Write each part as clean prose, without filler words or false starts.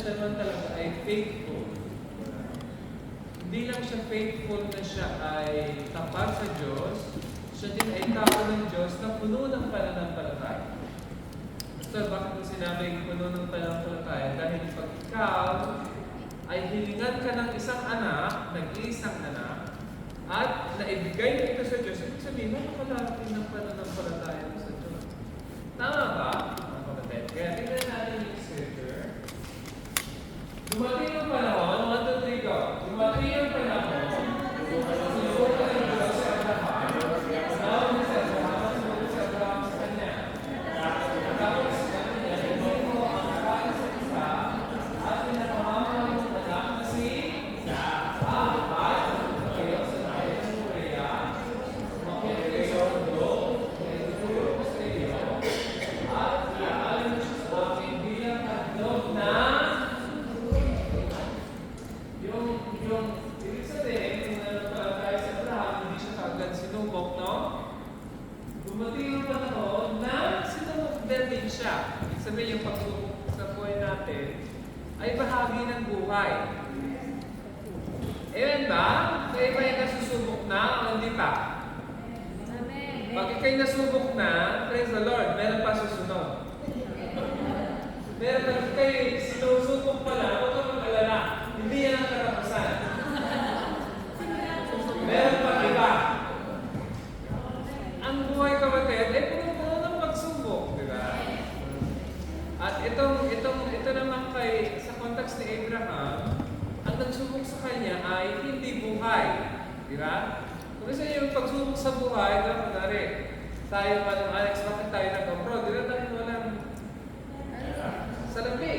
siya naman talaga ay faithful. Hindi lang siya faithful na siya ay tapat sa Diyos, siya din ay tao ng Diyos na puno ng pananampalataya. So, bakit mo sinabing puno ng pananampalataya? Dahil pag ikaw ay hilingan ka ng isang anak, nag-iisang anak, at naibigay mo ito sa Diyos, ibig sabihin, napakalaki ng pananampalataya mo sa Diyos. Tama ba? Kaya tingnan natin yung scripture. Dumating ang panahon, 1, 2, 3, go. Dumating ang panahon, sinubukan ng Diyos sa Abraham. Sinawag niya sa Abraham, sinubukan sa Abraham sa kanya. Tapos sa kanya, hindi mo ang anak sa isa, at pinapahama ng anak na si Isaac. Kayo sa tayo ng Korea, makita kayo ang Diyos, may tutulog ko sa iyo, at iaalin mo siya sa akin bilang handog na yung ibig sabihin, kung nananampalataya sa Abraham, hindi siya kaagad sinubok, no? Dumating ang panahon na sinubok din siya. Ibig sabihin, yung pagsubok sa buhay natin ay bahagi ng buhay. Amen ba? Kaya ba yung nasusubok na o hindi pa? Pag ikaw'y nasubok na, praise the Lord, meron pa susunod. Meron pag ikaw'y sinusubok pala, huwag kang mag-alala. Hindi yan ang katapusan. Meron pa iba. Ang buhay kapatid ay puno ng pagsubok, di ba? At ito naman kay, sa context ni Abraham, ang nagsubok sa kanya ay hindi buhay. Di ba? Kung isa yung pagsubok sa buhay, diba, kunwari, tayo ng Alex, bakit tayo nag-abroad? Di ba tayo walang salapi?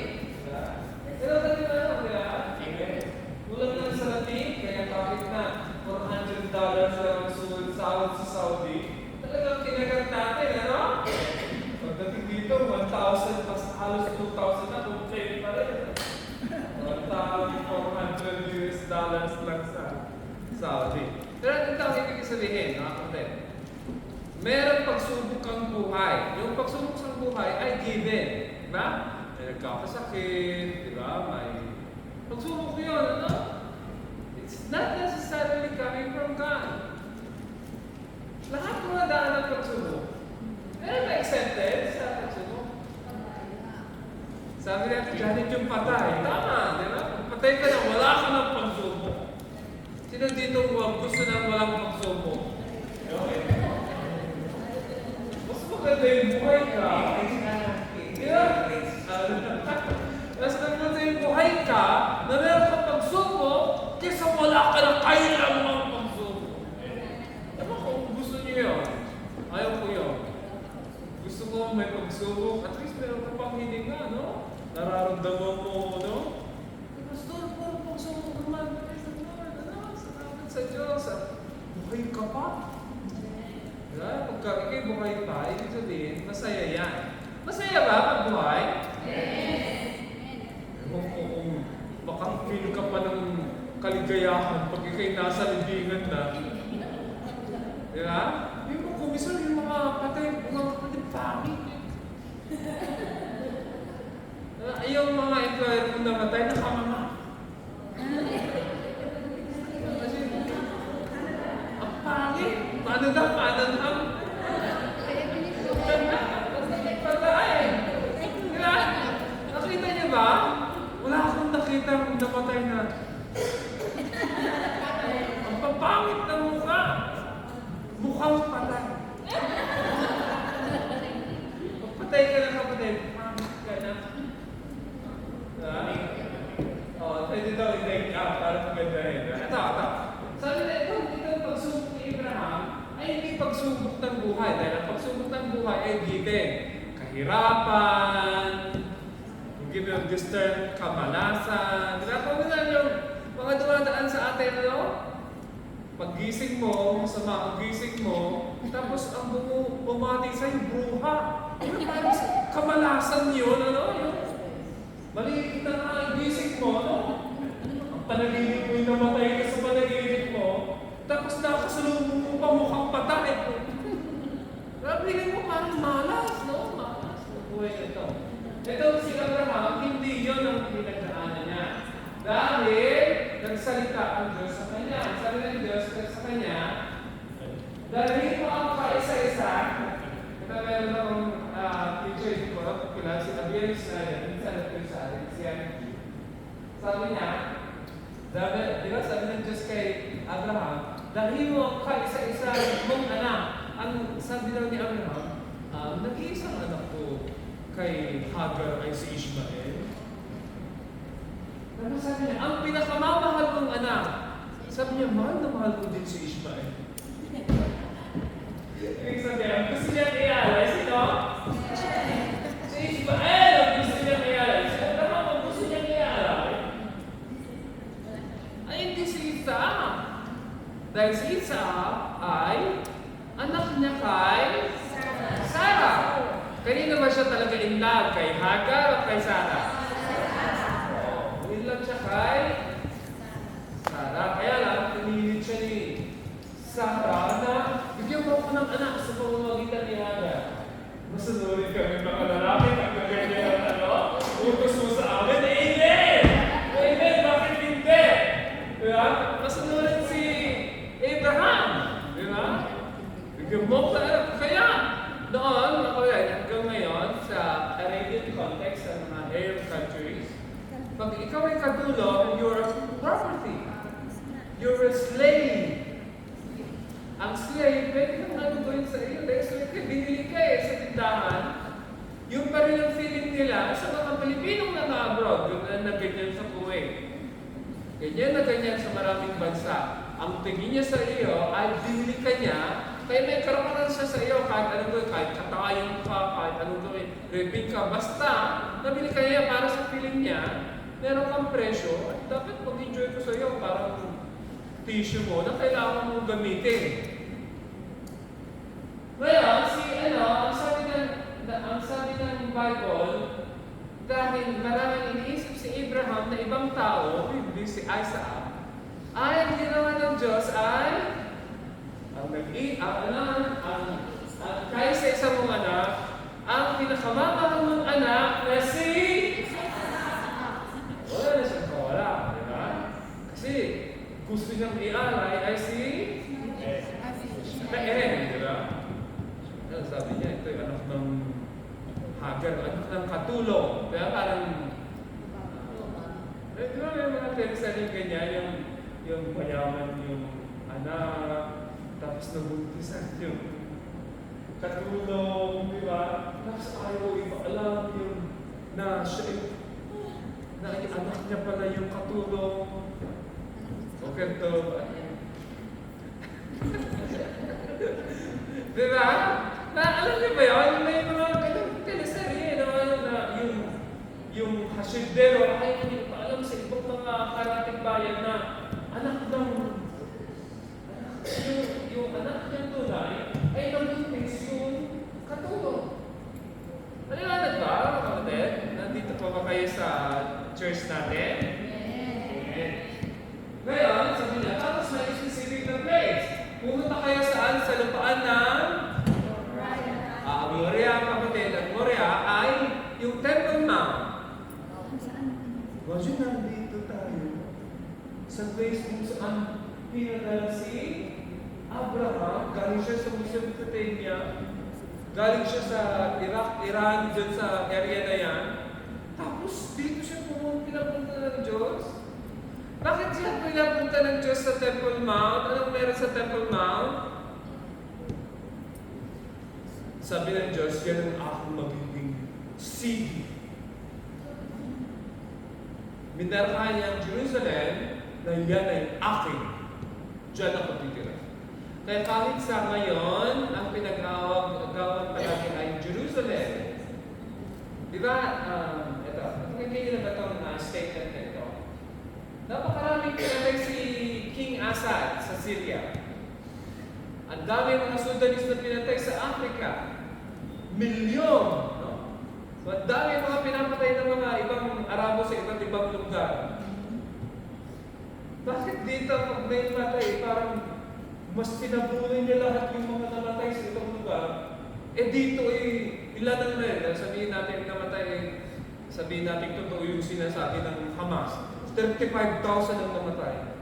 Pero tayo walang, di ba? Kulang lang sa latin, kaya bakit na $400 lang ang sahod sa Saudi? Talagang kinagat natin, ano? Pagdating dito, 1,000 plus halos 2,000 na, complain pa rin. $1,400 lang sa Saudi. Pero ito ang ibig sabihin, mga kapatid. Merong pagsubok ang buhay. Yung pagsubok sa buhay ay given. Diba? May nagkakasakit, diba? May pagsubok yun, ano? It's not necessarily coming from God. Lahat mga daan ng pagsubok. Pero may accepted sa pagsubok. Sabi natin, ganit yung patay. Tama, di ba? Kung patay ka na, wala ka ng pagsubok. Sino dito gusto na walang pagsubok? Mas maganda yung buhay ka. Mas maganda yung buhay ka na meron kang pagsubok kaysa wala ka ng kailangang pagsubok. Diba kung gusto niyo yun? Ayaw ko yun. Gusto ko may pagsubok. At least meron ka pang hininga, no? Nararamdaman mo, no? Pastor, puro pagsubok naman. Sa Diyos, buhay ka pa. Diba? Pagka ikay buhay pa, ibig sabihin, masaya yan. Masaya ba magbuhay? Yes! Ewan ko kung makang-feel ka pa ng kaligayahan pag ikay nasa libingan na. Diba? Yung mga komisyon, yung mga patay, mga kapatid, pangit. Yung mga employer kung namatay, nakamama. Pangit! Paano na? Patay! Diba? Nakita niyo ba? Wala akong nakita kung napatay na. Ang papangit na mukha. Mukhang patay. Pagpatay ka na kapatid, pangit ka na. Pwede daw i-take out para magandahin. Ito. Sabi na ito pagsubok ni Abraham ay hindi pagsubok ng buhay. Dahil ang pagsubok ng buhay ay given. Kahirapan, give you this term, kamalasan. Diba? Kung yung mga dumadaan sa atin, ano? Paggising mo, masama ang gising mo, tapos ang bumati sa'yo, bruha. Parang kamalasan yun, ano? Yung maliit na ang gising mo, ano? Ang panaginip mo yung namatay ka sa panaginip mo, tapos nakasalubong mo pa mukhang patay. Rapilin mo parang malas, no? Malas. Buhay ito. Ito si Abraham, hindi yun ang pinagdaan. nagsalita ang Diyos sa kanya. Ang sabi ng Diyos sa kanya, dalhin mo ang kaisa-isa. Ito meron akong teacher ko, kilala si Abiel Snyder, minsan natin sa atin, si Angie. Sabi niya, di ba sabi ng Diyos kay Abraham, dalhin mo ang kaisa-isa mong anak. Ang sabi daw ni Abraham, nag-iisang anak ko kay Hagar ay si Ishmael. Ano sabi niya? Ang pinakamamahal kong anak. Sabi niya, mahal na mahal ko din si Ishmael. Ibig sabihin, gusto niya i-alay. Sino? Si Ishmael ang gusto niya i-alay. Si Abraham ang gusto niya i-alay. Ay, hindi si Isaac. Dahil si Isaac ay anak niya kay Sarah. Kanina ba siya talaga in love? Kay Hagar o kay Sarah? In love siya kay Sarah. Kaya lang, pinilit siya ni Sarah na bigyan mo ako ng anak sa pamamagitan ni Hagar. Masunurin kami mga lalaki pag ganyan ang utos mo sa amin. Amen! Amen! Bakit hindi? Diba? Masunurin si Abraham. Diba? Bigyan mo ako ng anak. Kaya, noon, hanggang ngayon, sa Arabian context, sa mga Arab countries, pag ikaw ay katulong, you're a property. You're a slave. Ang slave, pwede kang ano gawin sa iyo. Dahil slave ka, binili ka sa tindahan. Yung pa rin ang feeling nila sa mga Pilipinong naka-abroad, yung na ganyan sa Kuwait. Ganyan na ganyan sa maraming bansa. Ang tingin niya sa iyo ay binili ka niya, kaya may karapatan siya sa iyo kahit anong gawin, kahit katayan ka, kahit anong gawin, raping ka. Basta, nabili ka niya para sa feeling niya, meron kang presyo, at dapat mag-enjoy ko sa iyo parang tissue mo na kailangan mong gamitin. Ngayon, ang sabi ng Bible, dahil maraming iniisip si Abraham na ibang tao, hindi si Isaac, ay ang ginawa ng Diyos ay kahit sa isang mong anak, ang pinakamamahal mong anak na si wala na siyang kawala, di ba? Kasi gusto niyang i-alay ay si di ba? Sabi niya, ito yung anak ng Hagar, anak ng katulong. Kaya parang di ba may mga tensa yung ganyan, yung mayaman yung anak, tapos nabuntisan yung katulong, di ba? Tapos ayaw iba alam yung na siya na anak niya pala yung katulong. Okay to. Di ba? Na alam niyo ba yun? May mga teleserye na yung hasidero ay hindi pa alam sa ibang mga karating bayan na anak ng yung anak niyang tunay ay nabuntis yung katulong. Maliwanag ba, kapatid? Nandito pa ba kayo sa church natin? Amen. Ngayon, sabi niya, tapos may specific na place. Pumunta kayo saan? Sa lupaan ng Moria, kapatid. Ang Moria ay yung Temple Mount. Imagine nandito tayo sa place kung saan pinadala si Abraham. Galing siya sa Mesopotamia. Galing siya sa Iraq, Iran, dyan sa area na yan. Tapos dito siya pinapunta ng Diyos. Bakit siya pinapunta ng Diyos sa Temple Mount? Anong meron sa Temple Mount? Sabi ng Diyos, yan ang aking magiging city. Minarkahan niya ang Jerusalem na yan ay aking. Diyan ako titira. Kaya kahit sa ngayon, ang pinag-awagan palagi ay Jerusalem. Di ba? Ito, hindi na ba itong statement na ito? Napakaraming pinatay si King Assad sa Syria. Ang dami mga Sudanese na pinatay sa Africa. Milyon! No? So, ang dami mga pinapatay ng mga ibang Arabo sa iba't ibang lugar. Bakit dito pag may matay, parang mas pinabunin niya lahat yung mga namatay sa ibang lugar? Eh dito ilan ang meron? Sabihin natin namatay sabihin natin totoo yung sinasabi ng Hamas, 35,000 ang namatay.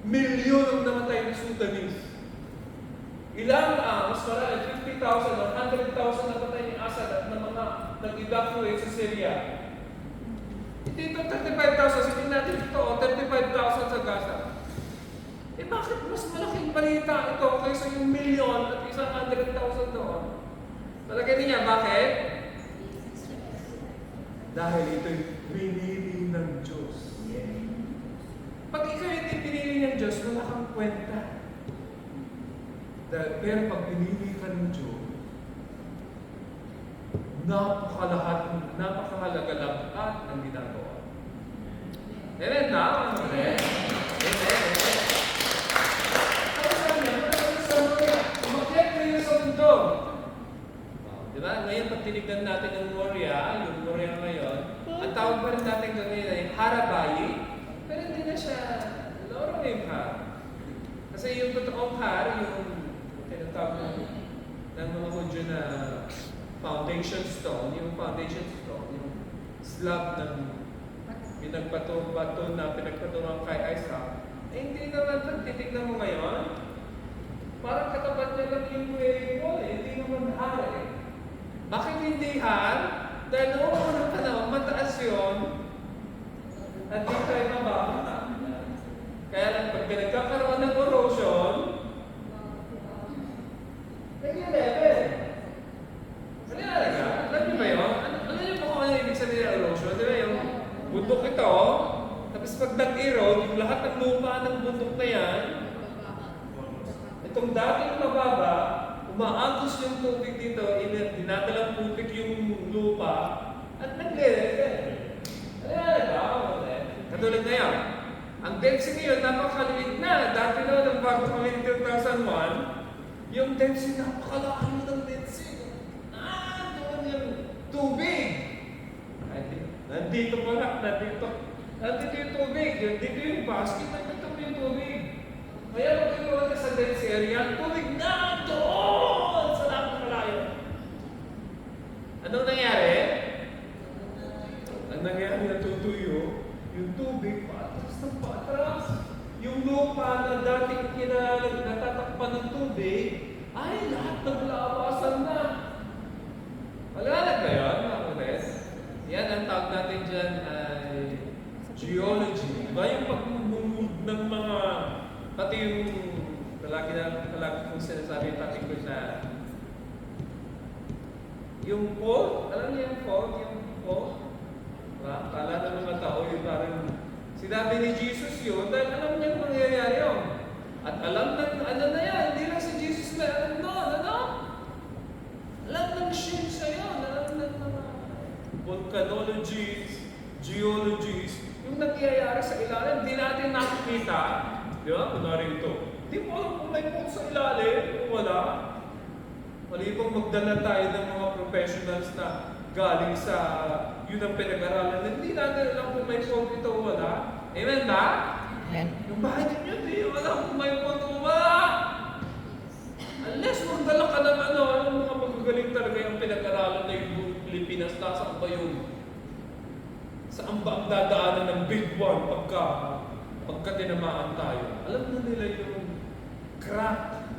Milyon ang namatay ng Sudanese. Ilang mas marami, 50,000 o 100,000 namatay ni Assad at ng mga nag-evacuate sa Syria. Ito 35,000, sabihin natin ito, 35,000 sa Gaza. Eh bakit mas malaking balita ito kaysa yung milyon at isang 100,000 doon? Palagay niya, bakit? Dahil ito'y pinili ng Diyos. Pag ikaw hindi pinili ng Diyos, wala kang kwenta. Pero pag pinili ka ng Diyos, napakahalaga lahat ang ginagawa. Amen na? Amen? Amen? Tapos sabi niya, umakyat kayo sa mundo. Diba? Ngayon, pag tinignan natin yung Moria ngayon, ang tawag pa rin natin ngayon ay Harabayi, pero hindi na siya loro yung har. Kasi yung totoong har, yung tinatawag ng mga Hudyo na foundation stone, yung slab ng pinagbato na pinagpaturuan kay Isaac, eh hindi naman pag titignan mo ngayon, parang katapat niya lang yung way mo hindi naman har eh. Bakit hindi har? Dahil noong unang panahon, mataas yun, at dito ay mababa. Kaya lang pag nagkakaroon ng erosion, nag-level. Ano yung alaga? Alam niyo ba yun? Ano yung kung ano ibig sabihin ng erosion? Di ba yung bundok ito, tapos pag nag-erode, yung lahat ng lupa ng bundok na yan, itong dating mababa, umaagos yung tubig dito, dinadalang tubig yung lupa, at nag-level. Ano yung alaga? Katulad na yan. Ang Dead Sea ngayon, napakaliit na. Dati noon, bago kami 2001, yung Dead Sea, napakalayo ng Dead Sea. Doon yung tubig. Nandito pala, nandito yung tubig. Dito yung basket, nandito yung tubig. Kaya magkakaroon ka sa Dead Sea area, tubig na doon sa napakalayo. Anong nangyari? Ang nangyari, natutuyo, yung tubig, patras ng patras. Yung lupa na dating natatakpan ng tubig, ay lahat naglawasan na. Malalag ba yun, mga kunes? Yan ang tawag natin dyan ay geology. Diba yung pagbubungod ng mga, pati yung palagi kong sinasabi, pati ko na, yung fault, alam niyo yung fault? Kala ng mga tao yung parang sinabi ni Jesus yun dahil alam niya kung nangyayari yun. At alam ng ano na yan, hindi lang si Jesus na alam doon, ano? Alam ng siya yun, alam ng mga volcanologists, geologists, yung nangyayari sa ilalim, hindi natin nakikita. Di ba? Kunwari ito. Hindi mo alam kung may fault sa ilalim o wala. Malibang magdala tayo ng mga professionals na galing sa yun ang pinag-aralan. Hindi natin alam kung may fault ito o wala. Amen ba? Amen. Yung bahay ninyo, hindi alam kung may fault o wala. Unless magdala ka ng anong mga magagaling talaga yung pinag-aralan na yung Pilipinas, nasaan ba yung saan ba ang dadaanan ng big one pagka tinamaan tayo? Alam na nila yung crack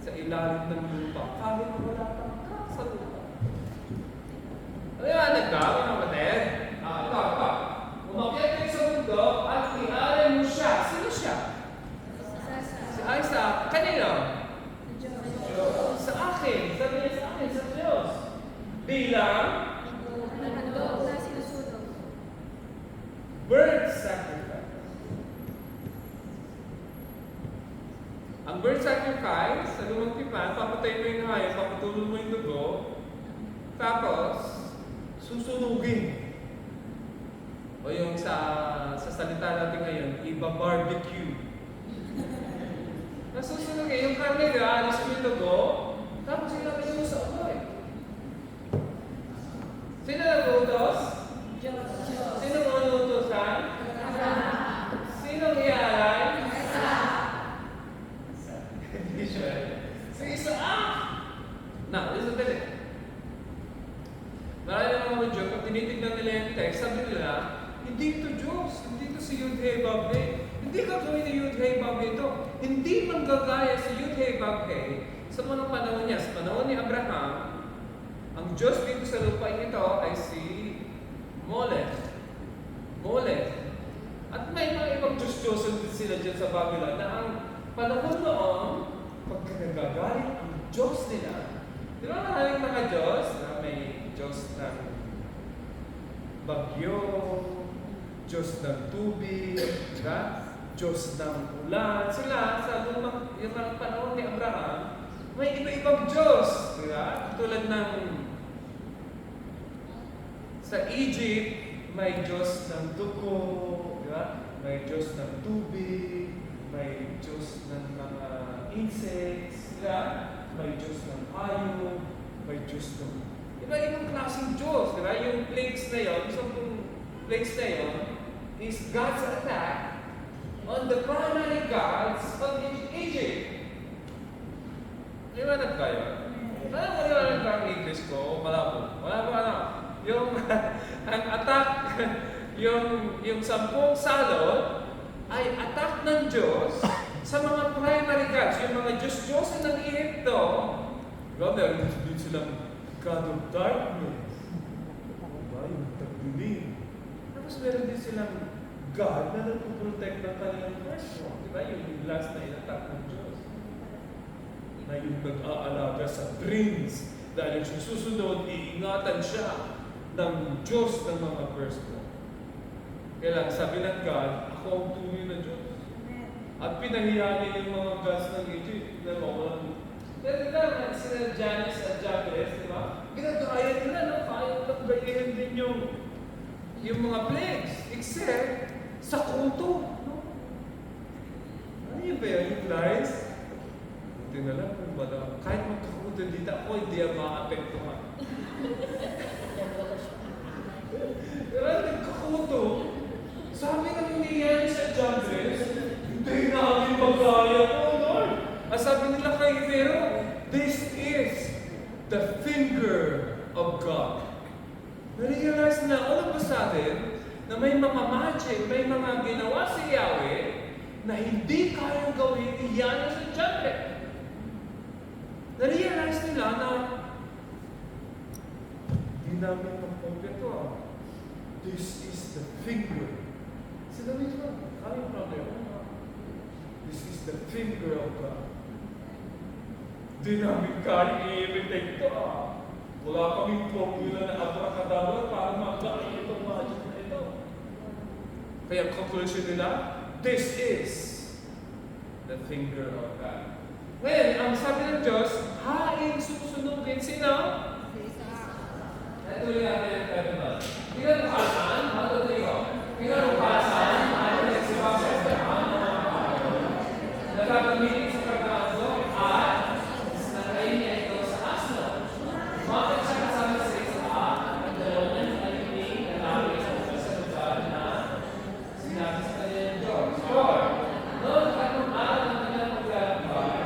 sa ilalim ng lupa. Kahit wala kang crack sa lupa. Ano yung nagkaw, yung kapatid? Ito. Umakyat kayo sa mundo at i-aral mo siya. Sino siya? Si Isaac. Kanino? Sa akin. Sabi niya sa akin, sa Diyos. Bilang birth sacrifice. Ang birth sacrifice, sa lumang tipan, papatay mo yung hayop, papatulong mo yung dugo, tapos, susunugin. O yung sa salita natin ngayon, iba-barbecue. Nasusunugin, yung karne, alis mo yung dugo, tapos ilagay mo sa uloy. Sino nag-utos? Sino mag-utosan? Sino ialay? Hindi siya. Si Isaac! Now, listen to it. Marami ng mga Hudyo, kung tinitignan nila yung text, si Yud-Heh-Vav-Heh. Hindi gagawin ni Yud-Heh-Vav-Heh ito. Hindi manggagaya si Yud-Heh-Vav-Heh sa mga panahon niya. Sa panahon ni Abraham, ang Diyos dito sa lupain ito ay si Molech. At may mga ibang Diyos-Diyosan din sila dyan sa Babylon na ang panahon noon, pagka nagagalit ang Diyos nila, di ba maraming mga Diyos? May Diyos ng bagyo, Diyos ng tubig, diba? Diyos ng ulan. Sila, sa yung mga panahon ni Abraham, may iba-ibang Diyos. Diba? Tulad ng sa Egypt, may Diyos ng dugo, diba? May Diyos ng tubig, may Diyos ng mga insects, diba? May Diyos ng hayop, may Diyos ng iba-ibang klaseng Diyos, diba? Yung plagues na yun, plagues na yun, is God's attack on the primary gods of Egypt. Liwanag kayo? Alam mo liwanag ka ang English ko? Malabo. Yung ang attack, yung 10 salot ay attack ng Diyos sa mga primary gods, yung mga Diyos-Diyosan ng Egypto. Diba, meron din silang God of darkness. Diba, yung tagdilim. Tapos meron din silang God na nagpuprotect ng kanilang firstborn. Diba, yung last na inattack ng Diyos. Na yung nag-aalaga sa dreams. Dahil yung susunod, iingatan siya ng Diyos ng mga firstborn. Kaya lang, sabi ng God, ako ang tunay na Diyos. At pinahiya niya yung mga gods ng Egypt na walang. Pero lang, sila Janus at Jambres, di ba? Ginagaya nila, no? Kaya lang gayahin din yung mga plagues. Except sa kulto. No? Ano yun ba yan? Yung lies? Buti na lang kung madami. Kahit magkakulto dito ako, hindi ang maapektuhan. Pero nagkakulto, sabi ng nangyayari sa Jambres, hindi namin magaya ko, Lord. At sabi nila kay Pharaoh, this is the finger of God. Na-realize na all of a sudden, na may mga magic, may mga ginawa si Yahweh na hindi kayang gawin iyan sa Jambres. Na-realize nila na hindi namin magpapito. This is the finger. Sinabi ko, kaya problema. This is the finger of God. Di namin kaya i-imitate ito. Wala kaming formula na abracadabra para magaling itong magic na ito. Kaya ang conclusion nila, this is the finger of God. Ngayon, ang sabi ng Diyos, haing susunugin sino? Ito yung natin yung kaibigan. Kinabukasan, ano tayo? Kinabukasan, ano nagsibang sa Abraham, nagkakamiling sa pagkakado, at nakain niya ito sa asno. Bakit siya kasama sa Isaac, ang dalawang aliling na namin sa lugar na sinabi sa kanya ng Diyos. Noon, anong araw na kanyang paglalakbay,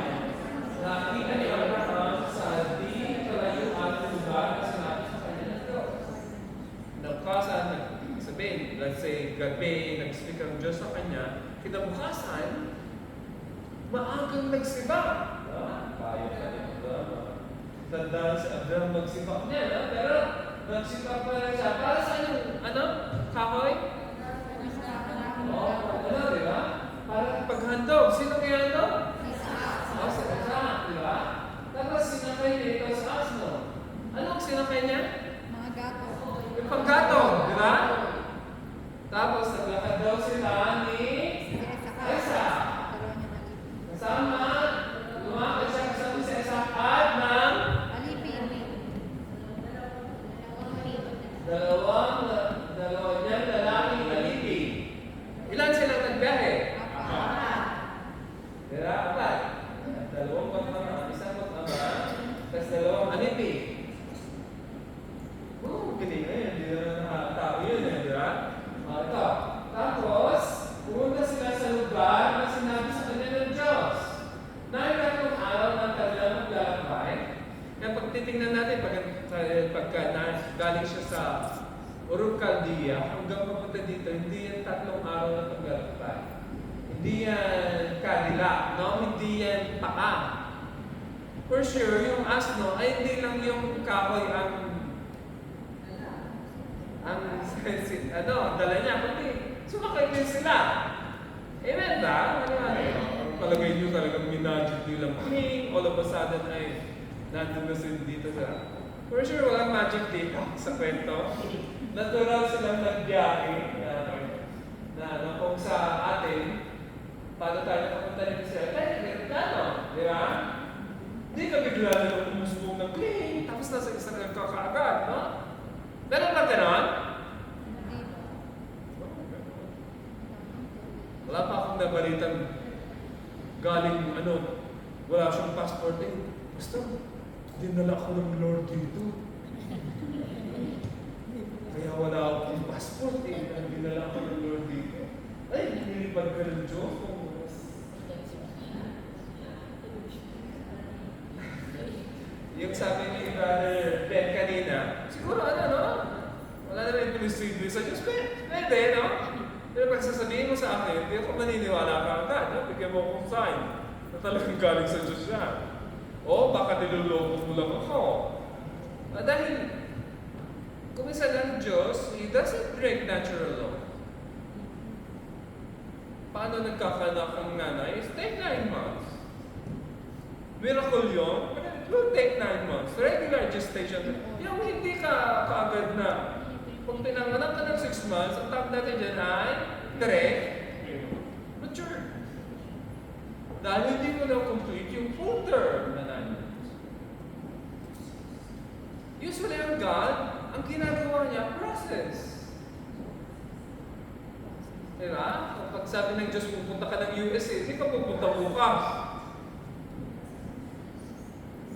nakita ni Abraham sa di kalayuan ng lugar na sinabi sa kanya ng Diyos. Nagkasan, sabihin, let's say, gabi, nag-speak ang Diyos sa kanya, kinabukasan, maagang nagsiba. Tayo ka rin. Tandaan si Abraham magsiba niya, no? Pero nagsiba pa rin siya. Para sa yung, kahoy? Oo, di ba? Para paghandog. Sino kaya handog? Si Isaac, di ba? Tapos sinakay niya ito sa asno. Anong sinakay niya? Mga gato. Yung paggatong, di ba? Tapos naglakad daw sila ni Isaac. Kasama, lumakad siya kasama si Isaac at ng dalawa niyang lalaking alipin. Ilan silang nagbiyahe? Diba? Apat. Dalawang pagmama, isang pagmama, tapos dalawang alipin. Galing na yun. Hindi na nakatao yun, di ba? Ito. Tapos, verify. Hindi yan Cadillac, no? Hindi yan paka. For sure, yung asno ay hindi lang yung kahoy dala niya, kundi sumakay din sila. Amen ba? Palagay nyo talagang minagit nilang king, all of a sudden ay nandun na sila dito sa... For sure, walang magic dito sa kwento. Natural silang nagbiyahe na kung sa atin, paano tayo nakapunta nito sila? Tayo, plano, di ba? Hindi ka bigla na umusbong ng king, tapos nasa Israel ka kaagad, no? Meron ba ganon? Wala pa akong nabalitang galing, wala siyang passport. Basta, dinala ako ng Lord dito. Kaya wala akong passport dinala ako ng Lord dito. Ay, nilipad ka ng Diyos. Yung sabi ni Brother Ben kanina, siguro wala na rin tuloy-tuloy sa Diyos. Pwede, no? Pero pag sasabihin mo sa akin, hindi ako maniniwala ka agad. No? Bigyan mo akong sign na talagang galing sa Diyos yan. O baka niloloko mo lang ako. Dahil kung isa ng Diyos, He doesn't break natural law. Paano nagkakanak ang nanay? It take 9 months. Miracle yun, but it will take 9 months. Regular gestation. Yung hindi ka kaagad na kung pinanganak ka ng 6 months, ang tawag natin dyan ay mature. Dahil hindi mo na complete yung full term na 9 months. Usually ang God, ang ginagawa niya, process. Diba? Pag sabi ng Diyos, pupunta ka ng USA, hindi ka pupunta bukas.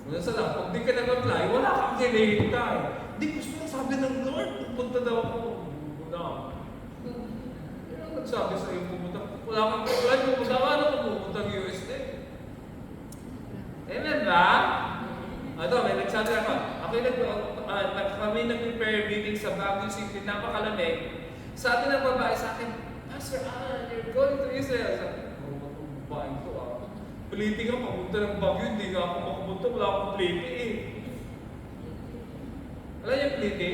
Wala sa lang, pag di ka nag-apply, wala kang kinahintay. Hindi gusto mo sabi ng Lord, pupunta daw ako. Wala. Kaya nagsabi sa iyo, pupunta. Wala kang apply, pupunta ka, pupunta ng USA. Amen ba? May nagsabi ako. Kami nag-prepare meeting sa Baguio City, napakalamig. Sabi ng babae sa akin, Pastor Alan, you're going to Israel. Sabi ko, babae to Pliti ka, papunta ng Baguio, hindi nga ako makapunta, wala akong pliti Alam niyo pliti?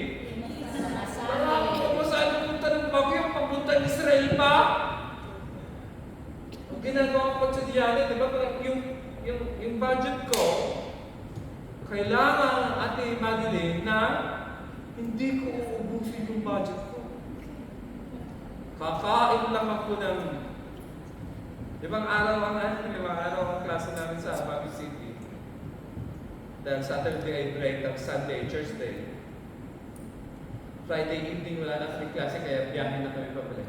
Wala akong pamasaan papunta ng Baguio, papunta ng Israel pa. Ang ginagawa ko sa diyan, di ba, yung budget ko, kailangan Ate Madeline na hindi ko uubusin yung budget ko. Kakain lang ako ng limang araw ang klase namin sa Baguio City. Dahil Saturday ay break, tapos Sunday, Church Day. Friday evening wala na kami klase, kaya biyahin na kami pabalik.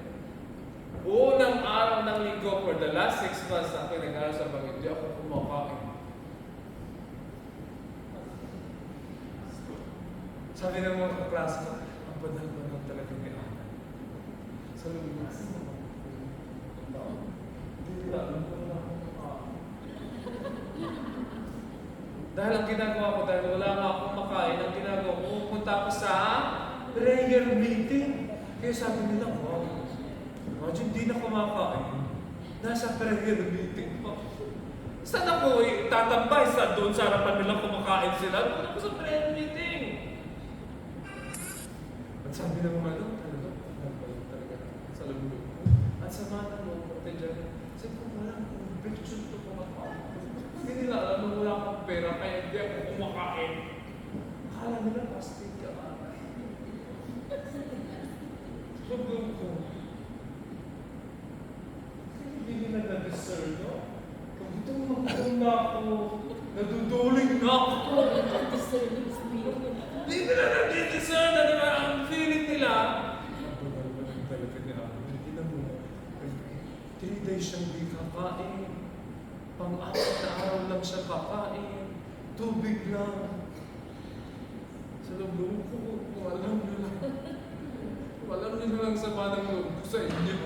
Unang araw ng linggo for the last 6 months ako nag-aaral sa Baguio, hindi ako kumakain. Sabi ng mga kaklase ko, ang banal-banal talaga ni Ana. Sa lumitas mo. Hindi na, alam ko na ako makain. Dahil ang ginagawa ko, dahil wala nga akong makain, ang ginagawa ko, pupunta ako sa prayer meeting. Kaya sabi nila, wow, imagine di na kumakain. Nasa prayer meeting pa. Saan ako tatambay? Doon sa harapan nila kumakain sila? Doon ako sa prayer meeting. At sabi ng mga talaga sa loob ko. At sa mga natin dyan, sabi ko, walang conviction to kumakain. Hindi nila alam na wala akong pera, kaya hindi ako kumakain. Akala nila, pastig ka ka. Sabi ko, hindi nila na-discern, no? Pag na ako, naduduling na ako. Hindi nila na-discern, na diba? Ang feeling nila, hindi na mo, 3 days siyang di kakain, pang-apat na araw lang siya kakain, tubig lang. Sa loob ko, walang nyo lang sama ng loob ko sa inyo.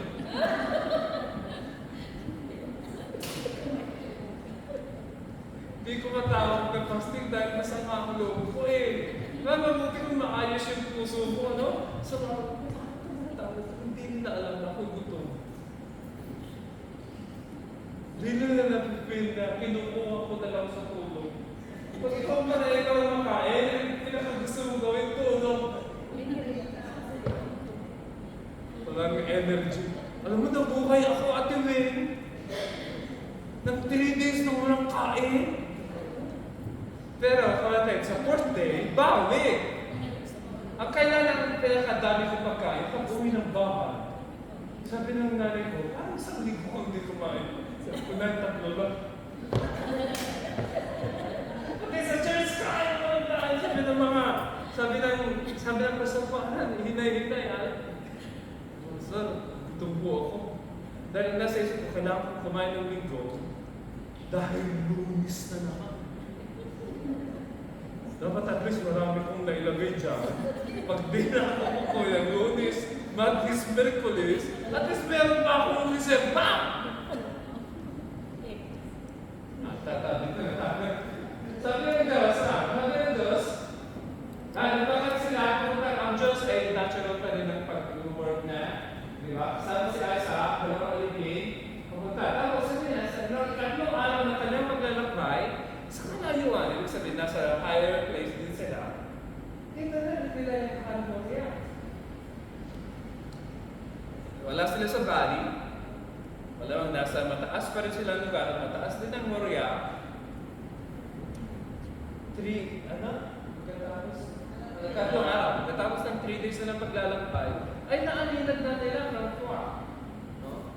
Hindi ko matawag na fasting dahil masama ang loob ko mabuti kung maayos yung puso ko, Sa mga hindi nila alam na ako'y gutom. madilim na, kinukuha ko na lang sa tulog. Pag ikaw pa na ikaw ang makain, pinakagusto mo gawin, tulog. Walang energy. Alam mo, nabuhay ako, Ate Win. Nang 3 days na walang kain. Pero, kapatid, sa 4th day, bawi. Ang kailangan ng pinakadami ko pagkain, pag uwi ng bahay. Sabi ng nanay ko, parang isang linggo kang hindi kumain. Sabi ko, tatlo lang. Okay, sa church, kain mo ang daan. Sabi ng pastor ko, hinay-hinay. Sir, tumbo ako. Dahil nasa isip ko, kailangan ko kumain ng linggo. Dahil Lunis na naman. Dapat at least marami kong nailagay dyan. Pag di na ako ko yung Lunes, Martes, Merkulis, at least meron pa akong reserva. Tatabi ko na. Sabi ng Diyos, bakit sila ang Diyos ay natural pa rin ang pag-work na, di ba? Sabi si Isaac, walang alipin, pumunta. Tapos sabi niya, sa tatlong araw na kanyang maglalakbay, sa kalayuan, ibig sabihin, nasa higher place din sila, tingnan na nila yung California. Wala sila sa valley, wala nasa mataas pa rin silang lugar, mataas din ang Moria. Tatlong araw, katapos ng 3 days na ng paglalakbay, ay naaninag na nila ng tuwa. No?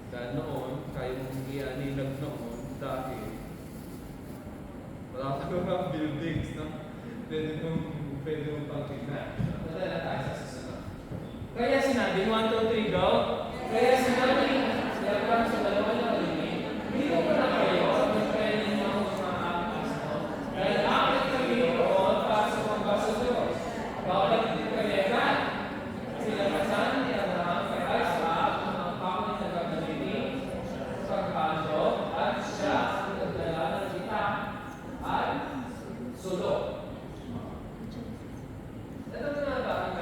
Dahil noon, kaya mong ianinag noon, dahil wala ka mga buildings, no? Pwede mong pang-tignan. Wala na tayo sa susunod. Kaya sinabi, 1, 2, 3, go! Kaya sinabi, sinabi sa dalawa na kalimin, hindi ko pa na kayo, kung kaya ninyo mga apas, no? Dahil akit kami roon para sa mga baso Diyos. Bawal hindi kayegan. Sinabasan ni Abraham kay Isaac, mga kamoy na gagamitin sa kaso, at siya ang nagdala ng kita at sulok. Ito na ba ang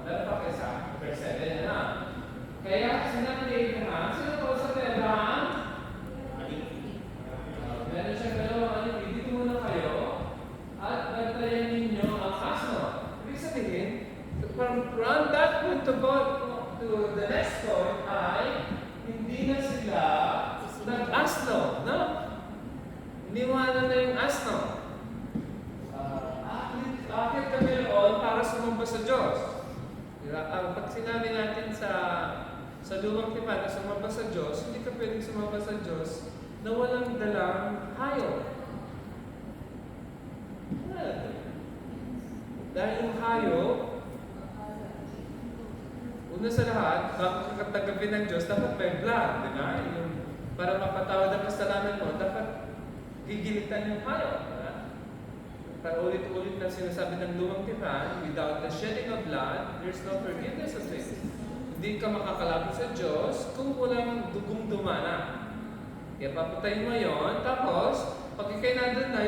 meron pa kayo sa verse 7 na. Kaya sinabi ni Abraham, sino ko sa Abraham? Meron siya dalawang alipin, dito muna kayo at bantayan ninyo ang asno. Ibig sabihin, from that point to the next point ay hindi na sila nag-asno, no? Iniwanan na yung asno. Akit kami roon para sumamba sa Diyos. Pag sinabi natin sa lumang tipan na sumamba sa Diyos, hindi ka pwedeng sumamba sa Diyos na walang dalang hayop. Dahil yung hayop, una sa lahat, bago ka tagapin ng Diyos, dapat may blood, di ba? Para mapatawad ang kasalanan mo, dapat gigilitan yung hayop. Paulit-ulit na sinasabi ng lumang tipan, without the shedding of blood, there's no forgiveness of sins. Hindi ka makakalapit sa Diyos kung walang dugong dumana. Kaya papatayin mo yon, tapos, pag ikay nandun na,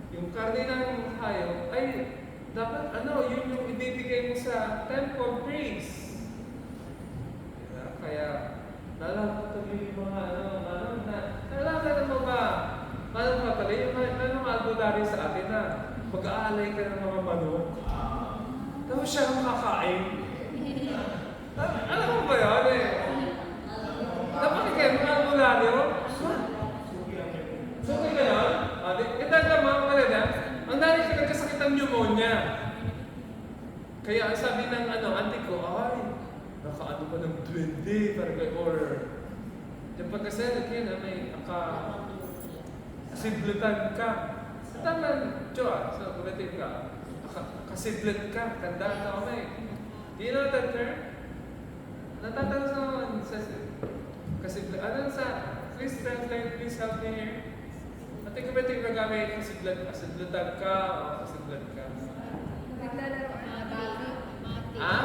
yung karne ng hayop, ay dapat yun yung ibibigay mo sa temple priest. Kaya, naalala ko tuloy yung mga naalala mo ba? Paano ba pala? Yung mga albudari sa atin na mag-aalay ka ng mga manok. Tapos siya ang kakain. Alam mo ba yun eh? Napakinig kayo, mga albudari. Suki ka yun? Dahil naman, ang dali ka nagkasakit ng pneumonia. Kaya ang sabi ng auntie ko, ay, nakaano pa ng 20, or yung pagkasal, may kasiblutan ka. Tama, Joa, so kumatin ka. Kasiblut ka, tandaan ka kami. Do you know that term? Natatanong sa kasiblut. Ano sa, please translate, please help me here. Natin kumatin ka gamit, kasiblutan ka, o kasiblut ka. Naglalaro Ha?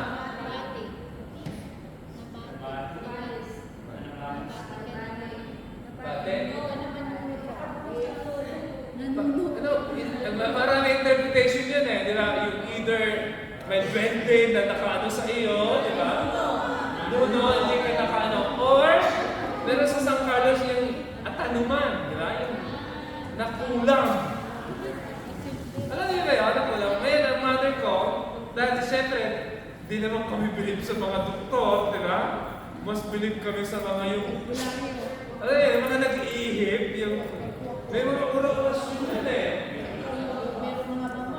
Maraming interpretation yun eh. Di ba? You either may duwende na nakaano sa iyo, di ba? Nuno, hindi ka nakaano. Or, Pero sa San Carlos yung atanuman, di ba? Yung nakulang. Alam niyo ba yun? Nakulang. Ngayon, ang mother ko, dahil siyempre, di naman kami bilib sa mga doktor, di ba? Mas bilib kami sa mga yung... Alam niyo, yung mga nag-iihip, yung... May mga oras yun eh.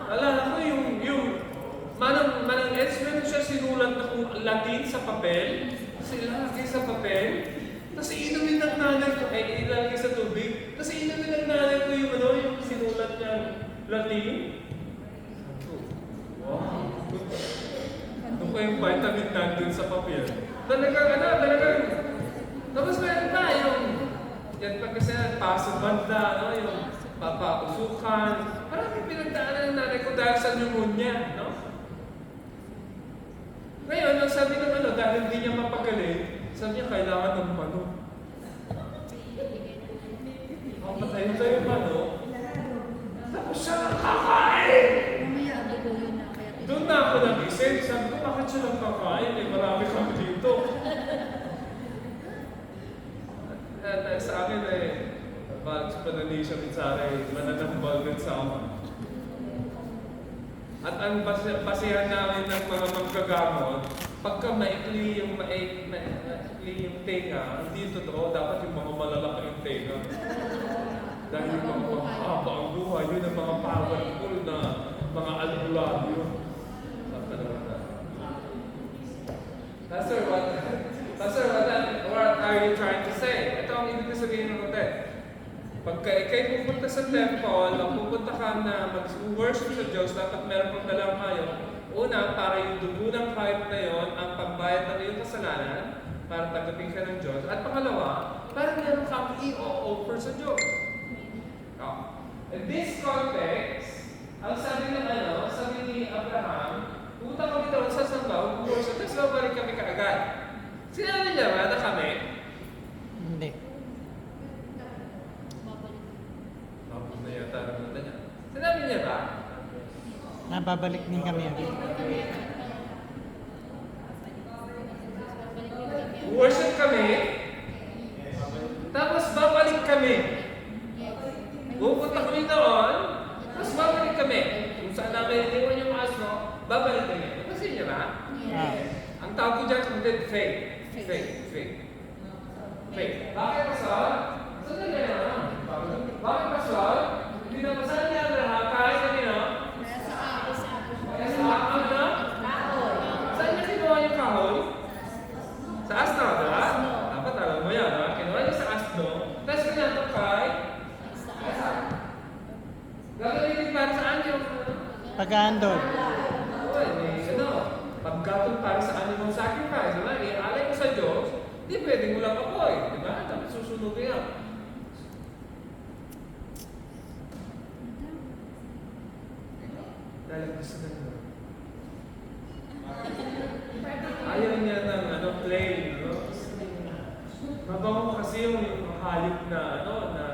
Alam ko yung Manang Eds, meron siya sinulat na kung Latin sa papel, ilalagay sa papel, tapos inumin ng nanay ko, ilalagay sa tubig, tapos inumin ng nanay ko yung sinulat niya Latin. Wow! Ano ko yung vitamin nandun sa papel? Talagang, tapos meron pa yan pa kasi paso banda, yung papausukan, maraming pinagdaanan ng nanay ko dahil sa pneumonia, no? Ngayon, ang sabi ng dahil hindi niya mapagaling, sabi niya kailangan ng mano. Patayin tayo yung mano. Tapos siya nakakain! Doon na ako nag-isip. Sabi ko, bakit siya nakakain? Marami kami dito. Sa akin bakit sa Pananisya Pitsara mananambal din sa ama. At ang basihan namin ng mga magkagamot, pagka maikli yung tenga, hindi totoo, dapat yung mga malalaki yung tenga. Dahil yung mga mahaba ang buhay, yun ang mga powerful na mga albularyo. Pastor, what are you trying to say? Ito ang ibig sabihin ng konti. Pagka ikay pupunta sa temple, ang pupunta ka na mag-worship sa Diyos, dapat meron kang dalang kayo. Una, para yung dugo ng kahit na yon, ang pambayad ng iyong kasalanan, para tagapin ka ng Diyos. At pangalawa, para meron kang i-offer sa Diyos. In this context, ang sabi ni Abraham, punta kami daw sa Sanggaw, worship, tapos babalik kami kaagad. Sinabi niya ba na kami? Hindi. Sinabi niya ba? Nababalik din kami agad. Worship kami, tapos babalik kami. Pupunta kami doon, tapos babalik kami. Kung saan namin iniwan yung asno, babalik kami. Kasi niya ba? Ang tawag ko dyan, committed faith. Faith. Bakit Pastor? Saan na yan? Bakit Pastor? Hindi na pasal niya Abraham, kahit kanino? Kaya sa akal na? Saan niya kinuha yung kahoy? Sa asno, diba? Dapat alam mo yan, ha? Kinuha niya sa asno, tapos kinatok kay gagawin para saan yung Pag-aandog. Paggatong para sa animal sacrifice, diba? Ialay mo sa Diyos, di pwedeng mo lang apoy, diba? Dapat susunod yan. Dahil gusto na nyo. Ayaw niya ng plain, Mabango kasi yung hayop na, na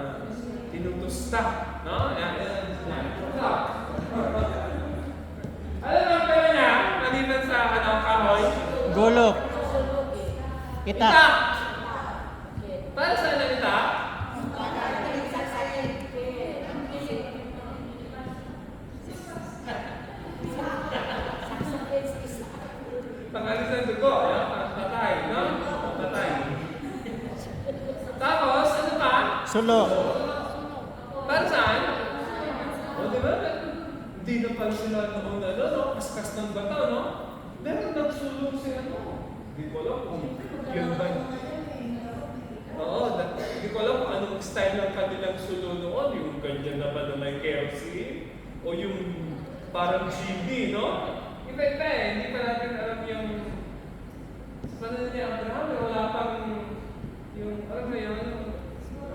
tinutusta, Alam mo ang pera niya, nalitan sa kahoy? Gulok. Itak. Para saan ang itak? Pangalis ng dugo, patay, no? Patay. Tapos, ano pa? Sulo. Para saan? Di ba? Hindi na pala sila noon kaskas ng bata, no? Pero nagsulong sila, Hindi ko alam kung yun ba. Oo, hindi ko alam kung anong style ng kanilang sulo noon. Yung ganyan na ba na may KFC? O yung parang GB, no? Iba-iba hindi pa natin alam yung sa panahon ni Abraham, wala pang yung, alam mo yun,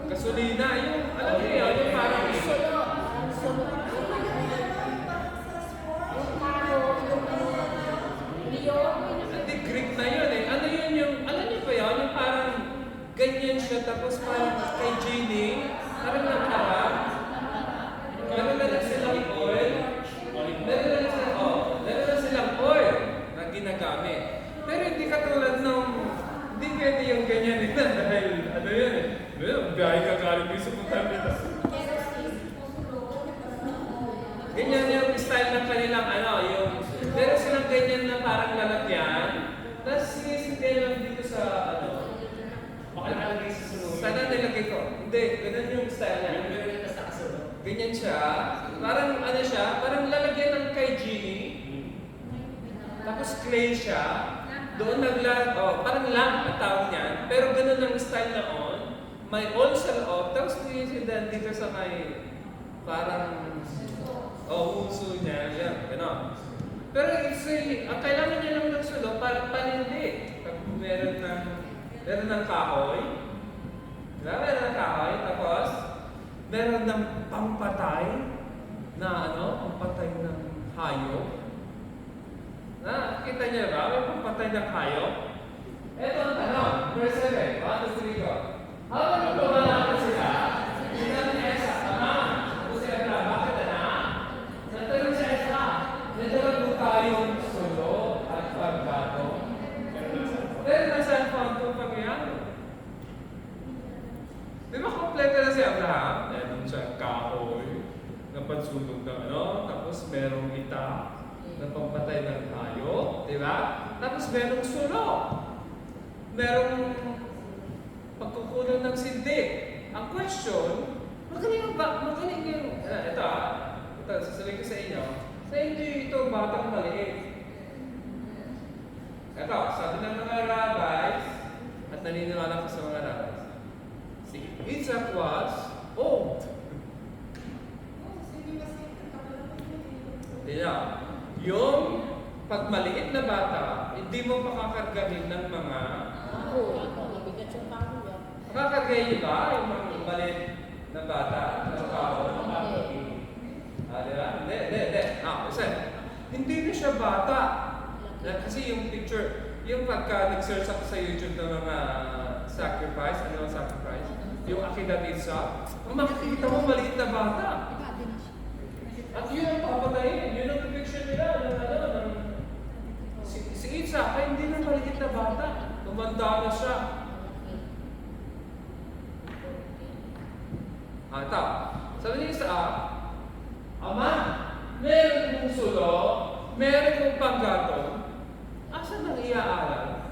gasolina, yung, alam mo yun, yung parang hindi, Greek na yun Ano yun yung, alam niyo ba yun, yung parang ganyan siya, tapos parang kay Genie, parang nagkarap, meron na lang silang oil, meron na silang oil na ginagamit. Pero hindi katulad nung, hindi pwede yung ganyan nila dahil ano yun eh. Biyahe ka galing mo sa punta nila. Ganyan yung style ng kanilang ano, yung meron silang ganyan na parang lalagyan. Tapos sinisindihan lang dito sa ano. Baka nakalagay sa sunod. Sana nilagay ko. Hindi, ganun yung style niya. Meron na sa kasunod. Ganyan siya. Parang ano siya, parang lalagyan ng kay Genie. Tapos clay siya. Doon parang lamp ang tawag niyan. Pero ganun ang style na on. May all sa loob. Tapos sinisindihan dito sa may parang uso niya. Yan, gano'n. Pero it's really, ang kailangan niya lang ng sulo para panindi. Pag meron ng kahoy. Diba? Meron ng kahoy. Tapos, meron ng pampatay na pampatay ng hayop. Kita niyo ba? May pampatay ng hayop. Ito ang tanong. Verse 7. 1, 2, 3, go. Habang lumalaban sila, sinabi ni Esa, Ama, ako si Abra, bakit anak? Natanong si Esa, nadala po tayong sulo at pagbato. Pero nasaan pa ang itong pangyayari? Di ba kompleto na si Abraham? Meron siyang kahoy na pansunog ng tapos merong ita na pampatay ng hayop, di ba? Tapos merong sulo. Merong pagkukulang ng sindi. Ang question, magaling yung, ito, sasabihin ko sa inyo, na hindi ito batang maliit. Ito, sabi ng mga rabbis, at naniniwala ko sa mga rabbis, si Isaac was old. Tingnan, yung pag maliit na bata, hindi mo makakargahin ng mga makakargahin ba yung mga maliit na bata? Diba? Hindi. Hindi na siya bata. Kasi yung picture, yung pagka nag-search ako sa YouTube ng mga sacrifice, yung Akedat Isa, ang makikita mo maliit na bata. At yun ang papatayin, yun ang depiction nila si Isa, ay hindi na maliit na bata. Tumanda na siya. Ito, sabi ni Isa, Ama, meron kong sulo, meron kong panggatong, asa nang iaaral?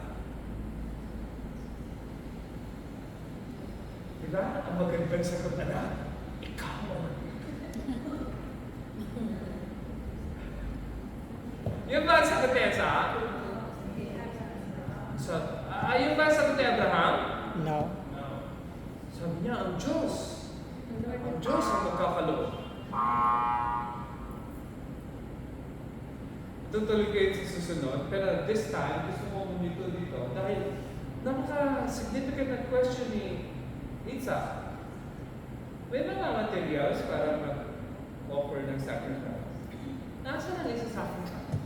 Diba? Ang magandang sagot na ikaw. Yung ba ang sagot ni Esa? Yung ba ang sagot ni Abraham? No. Sabi niya, ang Diyos. Ang Diyos ang magkakaloob. Tutuloy kayo sa susunod, pero this time, gusto ko umito dito dahil napaka-significant na question ni Isaac. May mga materials para mag-offer ng sacrifice. Nasaan ang isa sacrifice?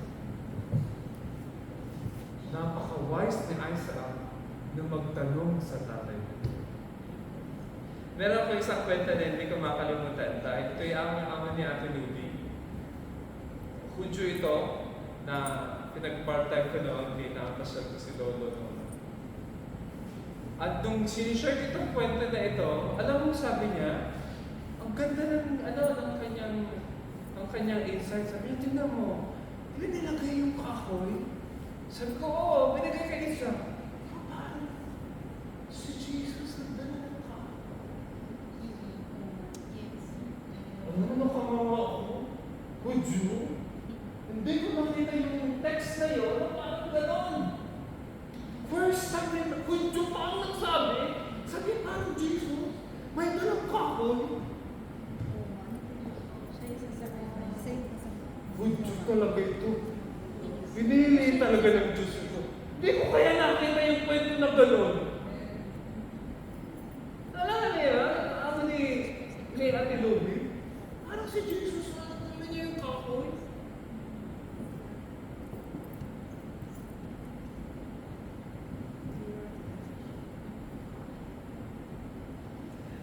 Napaka-wise ni Isaac na magtanong sa tatay. Meron ko isang kwenta na hindi ko makalimutan dahil ito yung ama ni Ate Luby. Hudyo ito na pinag-part-time ko noon, hindi nakapasyal ko si Lolo noon. At nung sinishare itong kwenta na ito, alam mo sabi niya, ang ganda ng kanyang insight. Sabi niya, tingnan mo, binilagay yung kahoy. Sabi ko, oo, binigay kay Isa. Paano? Si Jesus ang dala ng kahoy. Ano kamawa ako? Hudyo? Hindi ko nakita yung text na yun, parang gano'n. First time na Hudyo pa ang nagsabi, sabi parang Jesus, may dalang kahoy. Hudyo talaga ito. Pinili talaga ng Diyos ito. Hindi ko kaya nakita yung kwento na gano'n. Alam niya, ako ni Ate Luby, parang si Jesus, ano niya yung kahoy?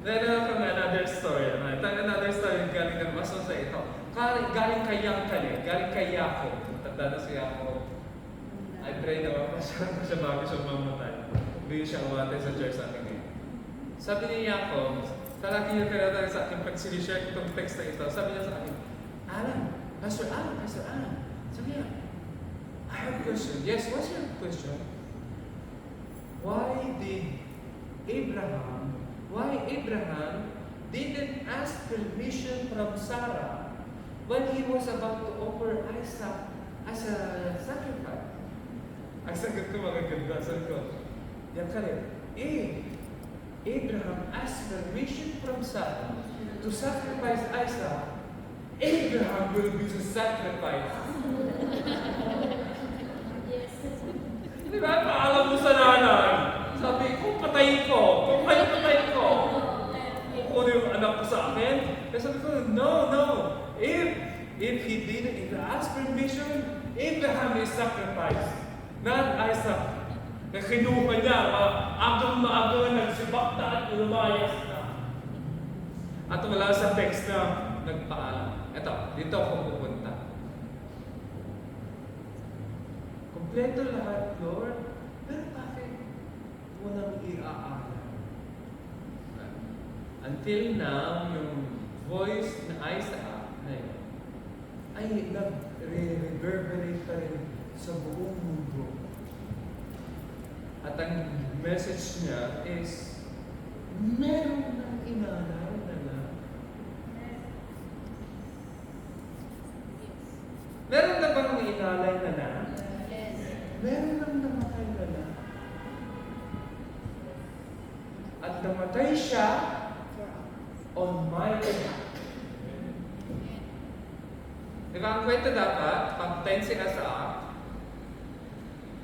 Meron akong another story. Another story galing ng maso sa ito. Galing kay Yankale, galing kay Yakob. Tanda na si Yakob. I pray na siya bago siya mamatay. hindi siya umate sa church sa akin ngayon. Sabi ni Jacob, talaki niya kaya sa akin pag sinishare ko itong text na ito, sabi niya sa akin, Pastor Alan, sabi niya, I have a question. Yes, what's your question? Why Abraham didn't ask permission from Sarah when he was about to offer Isaac as a sacrifice? Ang sagot ko magaganda, sagot ko, yan ka rin. Abraham asked permission from Sarah to sacrifice Isaac. Abraham will be the sacrifice. Di ba? Paalam mo sa nanay. Sabi ko, patayin ko. Kung kayo patayin ko. Kukunin yung anak ko sa akin. Kaya sabi ko, no. If he didn't ask permission, Abraham is sacrificed. Not Isaac. Kaya kinuha niya, maagang nagsibakta at lumayas na. At wala sa text na nagpaalam. Eto, dito ako pupunta. Kompleto lahat, Lord. Pero bakit walang iaalam? Until now, yung voice na Isaac ay nag-reverberate pa rin sa buong mundo. At ang message niya is, meron ng inalay na lang. Meron na bang inalay na lang? Meron lang namatay na lang. At namatay siya on my behalf. Diba ang kwento dapat, pagpatayin si Isaac,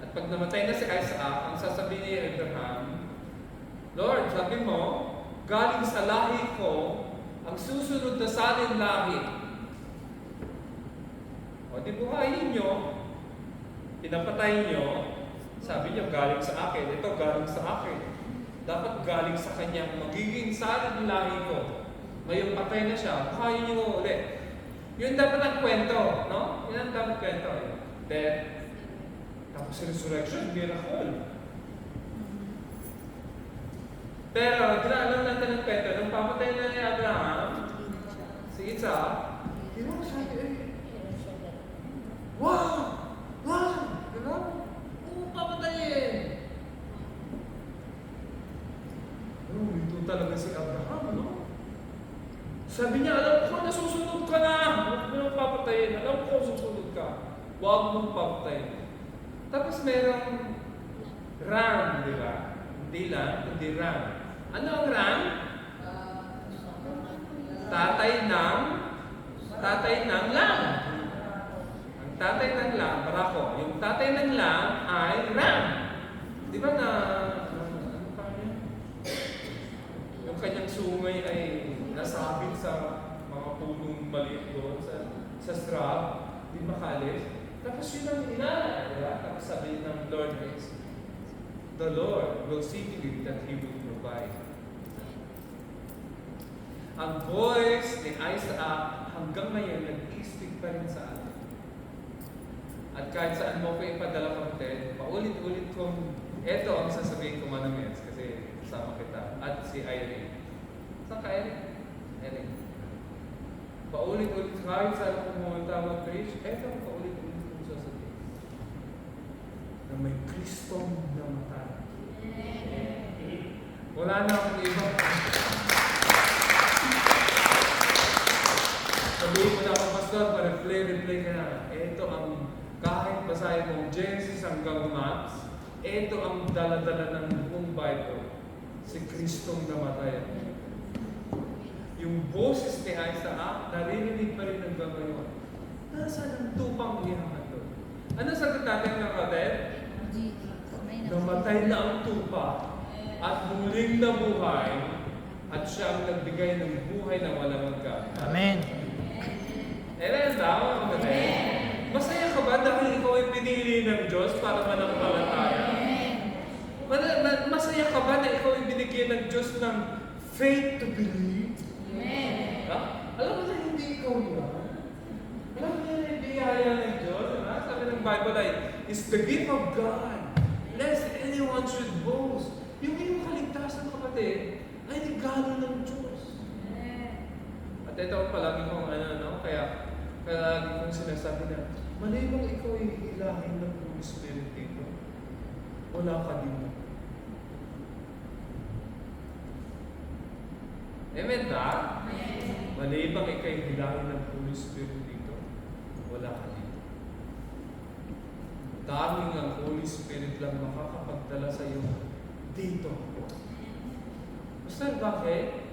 at pag namatay na si Isaac, ang sasabihin ni Abraham, Lord, sabi mo, galing sa lahi ko, ang susunod na salin lahi. O di buhayin nyo, pinapatay nyo, sabi nyo, galing sa akin, ito galing sa akin. Dapat galing sa kanya, magiging salin lahi ko. Ngayon patay na siya, buhayin nyo ulit. Yun dapat ang kwento, no? Yun ang dapat kwento. Death, tapos resurrection, miracle. Pero, alam natin ang kwento. Nung pamatay na ni Abraham, si Isaac, sabi, wow! Diba? Oo, papatayin! Ito talaga si Abraham, no? Sabi niya, alam ko, nasusunod ka na! Huwag mo nang papatayin. Alam ko, susunod ka. Huwag mong papatayin. Tapos merong ram, di ba? Hindi lang, kundi ram. Ano ang ram? Tatay ng lam. Ang tatay ng lam, barako. Yung tatay ng lam ay ram. Di ba na, ano pa niya? Yung kanyang sungay ay nasabit sa mga punong maliit doon, sa straw, di makalis. Tapos yun ang inala, di ba? Tapos sabi ng Lord is, the Lord will see to it that He will provide. Ang voice ni Isaac hanggang ngayon nag-i-speak pa rin sa atin. At kahit saan mo ko ipadala content, paulit-ulit kong, eto ang sasabihin ko manamits kasi kasama kita. At si Irene. Saan ka, Irene? Paulit-ulit kahit saan kung pumunta mag-preach, eto paulit-ulit kong sasabihin. Na may Kristong namatay. Wala na akong ibang sabihin mo na ako, Pastor, pa-replay ka na. Ito ang, kahit basahin mong Genesis hanggang Maps, ito ang dala-dala ng buong Bible. Si Kristong namatay. Yung boses ni Isaac, naririnig pa rin hanggang ngayon. Nasaan ang tupang lihaman doon? Ano sagot natin ng Rodel? Namatay na ang tupa at muling nabuhay at siya ang nagbigay ng buhay na walang hanggan. Amen. Amen daw, Amen. Masaya ka ba dahil ikaw ay pinili ng Diyos para manampalataya? Masaya ka ba na ikaw ay binigyan ng Diyos ng faith to believe? Amen. Alam mo na hindi ikaw yan. Alam mo na biyaya ng Diyos. Sabi ng Bible ay, is the gift of God. Lest anyone anyone should boast. Yung iyong kaligtasan, kapatid, ay regalo ng Diyos. At ito palagi kong kaya lagi kong sinasabi na, mali bang ikaw ay ilahin ng Holy Spirit dito? Wala ka din. Amen ba? Mali bang ikaw ay ilahin ng Holy Spirit dito? Wala ka din. Daming ang Holy Spirit lang makakapagdala sa iyo dito. Pastor, bakit?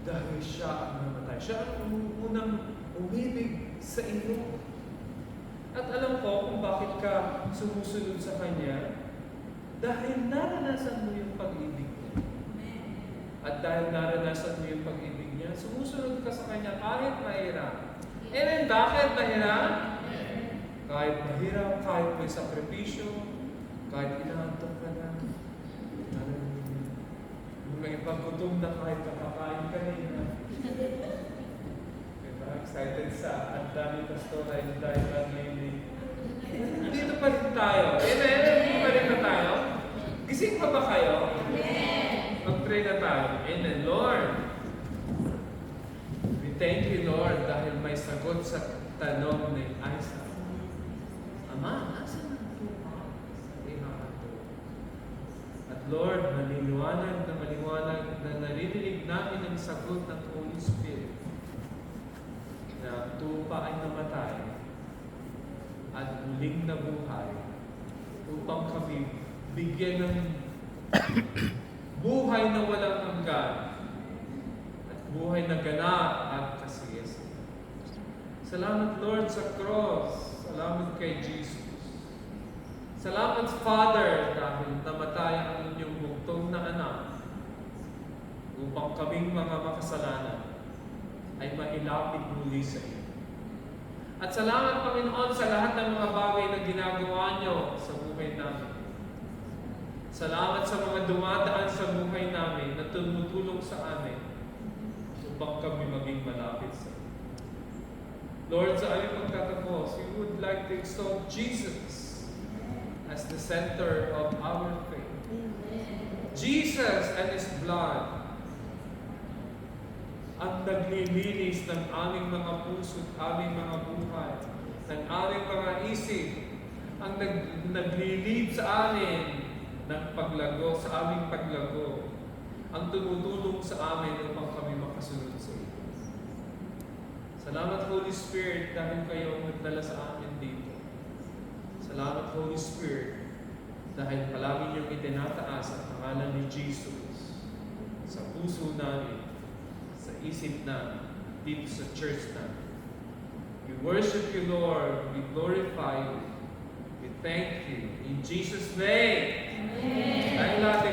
Dahil siya ang namatay. Siya ang unang umibig sa iyo. At alam ko kung bakit ka sumusunod sa Kanya. Dahil naranasan mo yung pag-ibig niya. At dahil naranasan mo yung pag-ibig niya, sumusunod ka sa Kanya kahit mahirap. Amen ba? Kahit mahirap? Kahit mahirap, kahit may sakripisyo, kahit inaantok ka na, may paggutom na kahit kakakain ka na. Diba? Excited sa ang dami pastor ay dahil naglili. Dito pa rin tayo. Amen? Dito pa rin na tayo. Gising pa ba kayo? Mag-pray na tayo. Amen. Lord, we thank you, Lord, dahil may sagot sa tanong ni Isaac. Ama, nasa ang tupa sa iyong tupa? At Lord, maliwanag na naririnig namin ang sagot ng Holy Spirit na ang tupa ay namatay at muling nabuhay upang kami bigyan ng buhay na walang hanggan at buhay na ganap at kasiyasan. Salamat, Lord, sa cross. Salamat kay Jesus. Salamat, Father, dahil namatay ang inyong bugtong na anak upang kaming mga makasalanan ay mailapit muli sa iyo. At salamat, Panginoon, sa lahat ng mga bagay na ginagawa niyo sa buhay namin. Salamat sa mga dumadaan sa buhay namin na tumutulong sa amin upang kami maging malapit sa iyo. Lord, sa aming pagtatapos, we would like to exalt Jesus as the center of our faith. Jesus and His blood ang naglilinis ng aming mga puso at aming mga buhay, ng aming mga isip, ang naglilid sa amin ng paglago, sa aming paglago, ang tumutulong sa amin upang kami makasunod sa iyo. Salamat, Holy Spirit, dahil kayo ang nagdala sa amin dito. Salamat, Holy Spirit, dahil palagi niyong itinataas ang pangalan ni Jesus sa puso namin, sa isip namin, dito sa church namin. We worship you, Lord. We glorify you. We thank you. In Jesus' name. Amen.